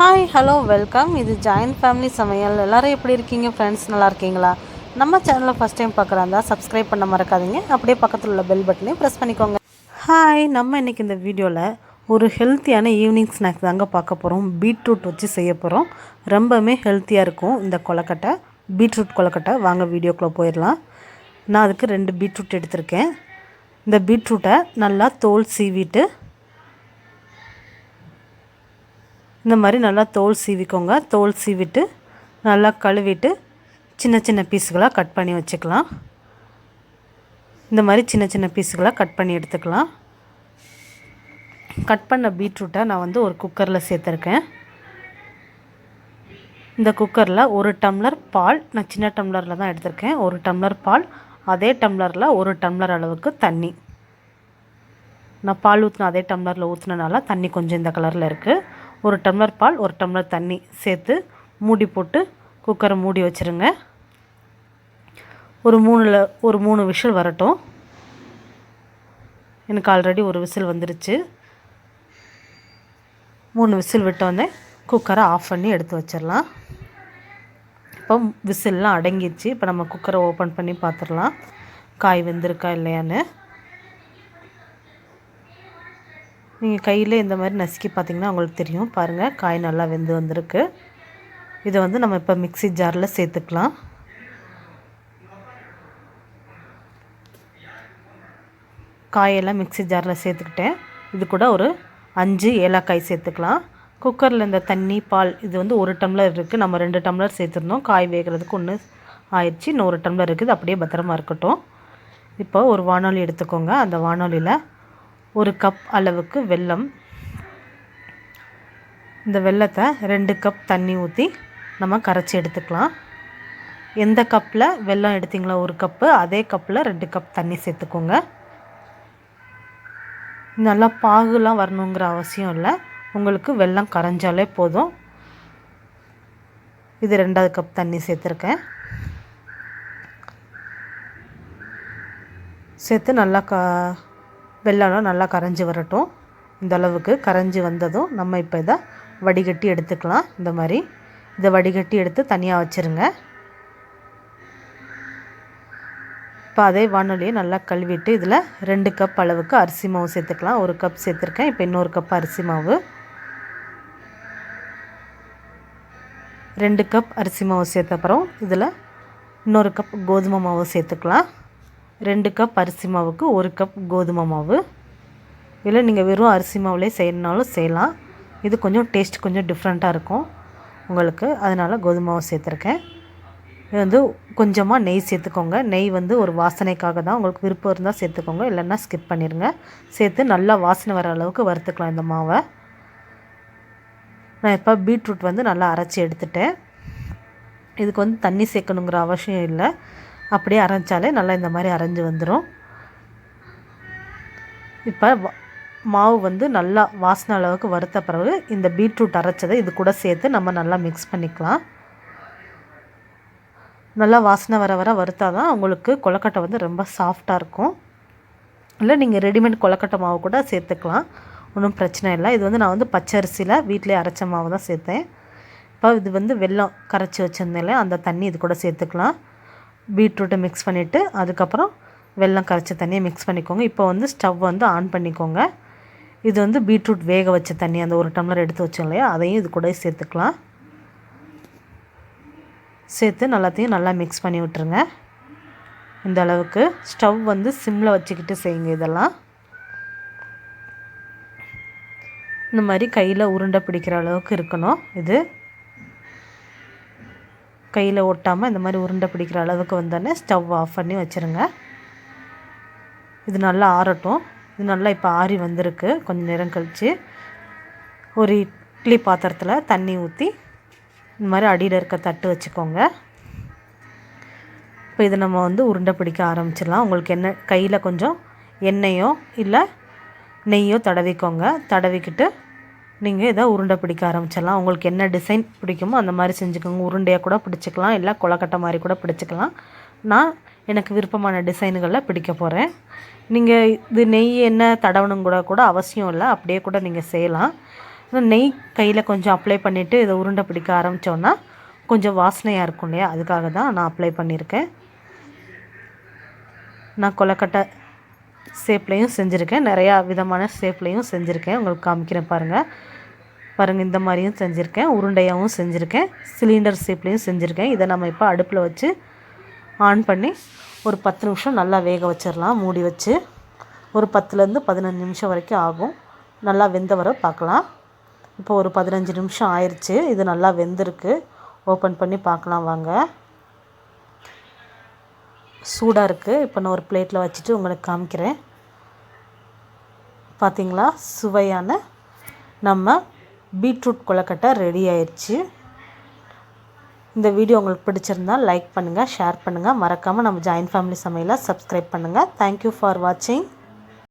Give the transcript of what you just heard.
Hi hello welcome. இது joint family சமையல். எல்லோரும் எப்படி இருக்கீங்க ஃப்ரெண்ட்ஸ்? நல்லா இருக்கீங்களா? நம்ம சேனலை ஃபஸ்ட் டைம் பார்க்குறாந்தா சப்ஸ்கிரைப் பண்ண மறக்காதீங்க. அப்படியே பக்கத்தில் உள்ள பெல் பட்டனையும் ப்ரெஸ் பண்ணிக்கோங்க. ஹாய், நம்ம இன்றைக்கி இந்த வீடியோவில் ஒரு ஹெல்த்தியான ஈவினிங் ஸ்நாக்ஸ் தாங்க பார்க்க போகிறோம். பீட்ரூட் வச்சு செய்ய போகிறோம். ரொம்பவுமே ஹெல்த்தியாக இருக்கும் இந்த கொலக்கட்டை, பீட்ரூட் கொலக்கட்டை. வாங்க வீடியோக்குள்ளே போயிடலாம். நான் அதுக்கு 2 பீட்ரூட் எடுத்திருக்கேன். இந்த பீட்ரூட்டை நல்லா தோல் சீவிட்டு இந்த மாதிரி நல்லா தோல் சீவிக்கோங்க. தோல் சீவிட்டு நல்லா கழுவிட்டு சின்ன சின்ன பீஸுகளாக கட் பண்ணி வச்சுக்கலாம். இந்த மாதிரி சின்ன சின்ன பீஸுகளாக கட் பண்ணி எடுத்துக்கலாம். கட் பண்ண பீட்ரூட்டை நான் ஒரு குக்கரில் சேர்த்துருக்கேன். இந்த குக்கரில் 1 டம்ளர் பால், நான் சின்ன டம்ளரில் தான் எடுத்திருக்கேன். 1 டம்ளர் பால், அதே டம்ளரில் 1 டம்ளர் அளவுக்கு தண்ணி. நான் பால் ஊற்றின அதே டம்ளரில் ஊற்றினால தண்ணி கொஞ்சம் இந்த கலரில் இருக்குது. 1 டம்ளர் பால், 1 டம்ளர் தண்ணி சேர்த்து மூடி போட்டு குக்கரை மூடி வச்சுருங்க. ஒரு 3 விசில் வரட்டும். எனக்கு ஆல்ரெடி ஒரு விசில் வந்துருச்சு. 3 விசில் விட்டோடனே குக்கரை ஆஃப் பண்ணி எடுத்து வச்சிடலாம். இப்போ விசில்லாம் அடங்கிடுச்சு. இப்போ நம்ம குக்கரை ஓப்பன் பண்ணி பார்த்துடலாம் காய் வெந்திருக்கா இல்லையான்னு. நீங்கள் கையில் இந்த மாதிரி நசுக்கி பார்த்திங்கன்னா உங்களுக்கு தெரியும். பாருங்கள், காய் நல்லா வெந்து வந்திருக்கு. இதை நம்ம இப்போ மிக்ஸி ஜாரில் சேர்த்துக்கலாம். காயெல்லாம் மிக்ஸி ஜாரில் சேர்த்துக்கிட்டேன். இது கூட ஒரு 5 ஏலக்காய் சேர்த்துக்கலாம். குக்கரில் இந்த தண்ணி பால் இது 1 டம்ளர் இருக்குது. நம்ம 2 டம்ளர் சேர்த்துருந்தோம். காய் வேகிறதுக்கு 1 ஆயிடுச்சு. இன்னும் 1 டம்ளர் இருக்குது. அப்படியே பத்திரமா இருக்கட்டும். இப்போ ஒரு வானொலி எடுத்துக்கோங்க. அந்த வானொலியில் 1 கப் அளவுக்கு வெல்லம், இந்த வெல்லத்தை 2 கப் தண்ணி ஊற்றி நம்ம கரைச்சி எடுத்துக்கலாம். எந்த கப்பில் வெல்லம் எடுத்திங்களோ 1 கப்பு, அதே கப்பில் 2 கப் தண்ணி சேர்த்துக்கோங்க. நல்லா பாகுலாம் வரணுங்கிற அவசியம் இல்லை. உங்களுக்கு வெல்லம் கரைஞ்சாலே போதும். இது 2வது கப் தண்ணி சேர்த்துருக்கேன். சேர்த்து நல்லா வெல்லம்லாம் நல்லா கரைஞ்சி வரட்டும். இந்த அளவுக்கு கரைஞ்சி வந்ததும் நம்ம இப்போ இதை வடிகட்டி எடுத்துக்கலாம். இந்த மாதிரி இதை வடிகட்டி எடுத்து தனியாக வச்சுருங்க. இப்போ அதே வானொலியை நல்லா கழுவிட்டு இதில் 2 கப் அளவுக்கு அரிசி மாவு சேர்த்துக்கலாம். 1 கப் சேர்த்துருக்கேன். இப்போ இன்னொரு கப் அரிசி மாவு, 2 கப் அரிசி மாவு சேர்த்த அப்புறம் இதில் இன்னொரு கப் கோதுமை மாவு சேர்த்துக்கலாம். 2 கப் அரிசி மாவுக்கு 1 கப் கோதுமை மாவு. இதில் நீங்கள் வெறும் அரிசி மாவுலேயே செய்யணுனாலும் செய்யலாம். இது கொஞ்சம் டேஸ்ட் கொஞ்சம் டிஃப்ரெண்ட்டாக இருக்கும் உங்களுக்கு, அதனால் கோதுமை மாவு சேர்த்துருக்கேன். இது கொஞ்சமாக நெய் சேர்த்துக்கோங்க. நெய் ஒரு வாசனைக்காக தான். உங்களுக்கு விருப்பம் இருந்தால் சேர்த்துக்கோங்க, இல்லைன்னா ஸ்கிப் பண்ணிடுங்க. சேர்த்து நல்லா வாசனை வர அளவுக்கு வறுத்துக்கலாம் இந்த மாவை. நான் இப்போ பீட்ரூட் நல்லா அரைச்சி எடுத்துட்டேன். இதுக்கு தண்ணி சேர்க்கணுங்கிற அவசியம் இல்லை. அப்படியே அரைச்சாலே நல்லா இந்த மாதிரி அரைஞ்சி வந்துடும். இப்போ மாவு நல்லா வாசனை அளவுக்கு வறுத்த பிறகு இந்த பீட்ரூட் அரைச்சதை இது கூட சேர்த்து நம்ம நல்லா மிக்ஸ் பண்ணிக்கலாம். நல்லா வாசனை வர வர வறுத்தா தான் உங்களுக்கு கொலக்கட்டை ரொம்ப சாஃப்டாக இருக்கும். இல்லை நீங்கள் ரெடிமேட் கொலக்கட்டை மாவு கூட சேர்த்துக்கலாம், ஒன்றும் பிரச்சனை இல்லை. இது நான் பச்சரிசியில் வீட்டிலே அரைச்ச மாவு தான் சேர்த்தேன். இப்போ இது வெல்லம் கரைச்சி வச்சுருந்தேன், அந்த தண்ணி இது கூட சேர்த்துக்கலாம். பீட்ரூட்டை மிக்ஸ் பண்ணிவிட்டு அதுக்கப்புறம் வெல்லம் கரைச்ச தண்ணியை மிக்ஸ் பண்ணிக்கோங்க. இப்போ ஸ்டவ் ஆன் பண்ணிக்கோங்க. இது பீட்ரூட் வேக வச்ச தண்ணி, அந்த 1 டம்ளர் எடுத்து வச்சோம் இல்லையா, அதையும் இது கூட சேர்த்துக்கலாம். சேர்த்து எல்லாத்தையும் நல்லா மிக்ஸ் பண்ணி விட்டுருங்க. இந்த அளவுக்கு ஸ்டவ் சிம்மில் வச்சுக்கிட்டு செய்யுங்க. இதெல்லாம் இந்த மாதிரி கையில் உருண்டை பிடிக்கிற அளவுக்கு இருக்கணும். இது கையில் ஒட்டாமல் இந்த மாதிரி உருண்டை பிடிக்கிற அளவுக்கு வந்தோடனே ஸ்டவ் ஆஃப் பண்ணி வச்சுருங்க. இது நல்லா ஆறட்டும். இது நல்லா இப்போ ஆறி வந்திருக்கு. கொஞ்சம் நேரம் கழித்து ஒரு இட்லி பாத்திரத்தில் தண்ணி ஊற்றி இந்த மாதிரி அடியில் இருக்க தட்டு வச்சுக்கோங்க. இப்போ இதை நம்ம உருண்டை பிடிக்க ஆரம்பிச்சிடலாம். உங்களுக்கு என்ன கையில் கொஞ்சம் எண்ணெயோ இல்லை நெய்யோ தடவிக்கோங்க. தடவிக்கிட்டு நீங்கள் இதை உருண்டை பிடிக்க ஆரம்பிச்சிடலாம். உங்களுக்கு என்ன டிசைன் பிடிக்குமோ அந்த மாதிரி செஞ்சுக்கோங்க. உருண்டையாக கூட பிடிச்சிக்கலாம், இல்லை கொலக்கட்டை மாதிரி கூட பிடிச்சிக்கலாம். நான் எனக்கு விருப்பமான டிசைனுகளில் பிடிக்க போகிறேன். நீங்கள் இது நெய் எண்ணெய் தடவணும் கூட அவசியம் இல்லை, அப்படியே கூட நீங்கள் செய்யலாம். நெய் கையில் கொஞ்சம் அப்ளை பண்ணிவிட்டு இதை உருண்டை பிடிக்க ஆரம்பித்தோன்னா கொஞ்சம் வாசனையாக இருக்கும் இல்லையா, அதுக்காக தான் நான் அப்ளை பண்ணியிருக்கேன். நான் கொலக்கட்டை ஷேப்லேயும் செஞ்சுருக்கேன், நிறையா விதமான ஷேப்லேயும் செஞ்சுருக்கேன். உங்களுக்கு காமிக்கிறேன் பாருங்கள். இந்த மாதிரியும் செஞ்சுருக்கேன், உருண்டையாகவும் செஞ்சுருக்கேன், சிலிண்டர் ஷேப்லேயும் செஞ்சுருக்கேன். இதை நம்ம இப்போ அடுப்பில் வச்சு ஆன் பண்ணி ஒரு 10 நிமிஷம் நல்லா வேக வச்சிடலாம். மூடி வச்சு ஒரு 10லேருந்து 15 நிமிஷம் வரைக்கும் ஆகும். நல்லா வெந்த வர பார்க்கலாம். இப்போ ஒரு 15 நிமிஷம் ஆயிடுச்சு. இது நல்லா வெந்திருக்கு. ஓப்பன் பண்ணி பார்க்கலாம் வாங்க. சூடாக இருக்குது. இப்போ நான் ஒரு பிளேட்டில் வச்சுட்டு உங்களுக்கு காமிக்கிறேன். பார்த்திங்களா, சுவையான நம்ம பீட்ரூட் கொலக்கட்டை ரெடி ஆயிடுச்சு. இந்த வீடியோ உங்களுக்கு பிடிச்சிருந்தால் லைக் பண்ணுங்கள், ஷேர் பண்ணுங்கள். மறக்காமல் நம்ம ஜாயின்ட் ஃபேமிலி சமையலை சப்ஸ்கிரைப் பண்ணுங்கள். தேங்க்யூ ஃபார் வாட்சிங்.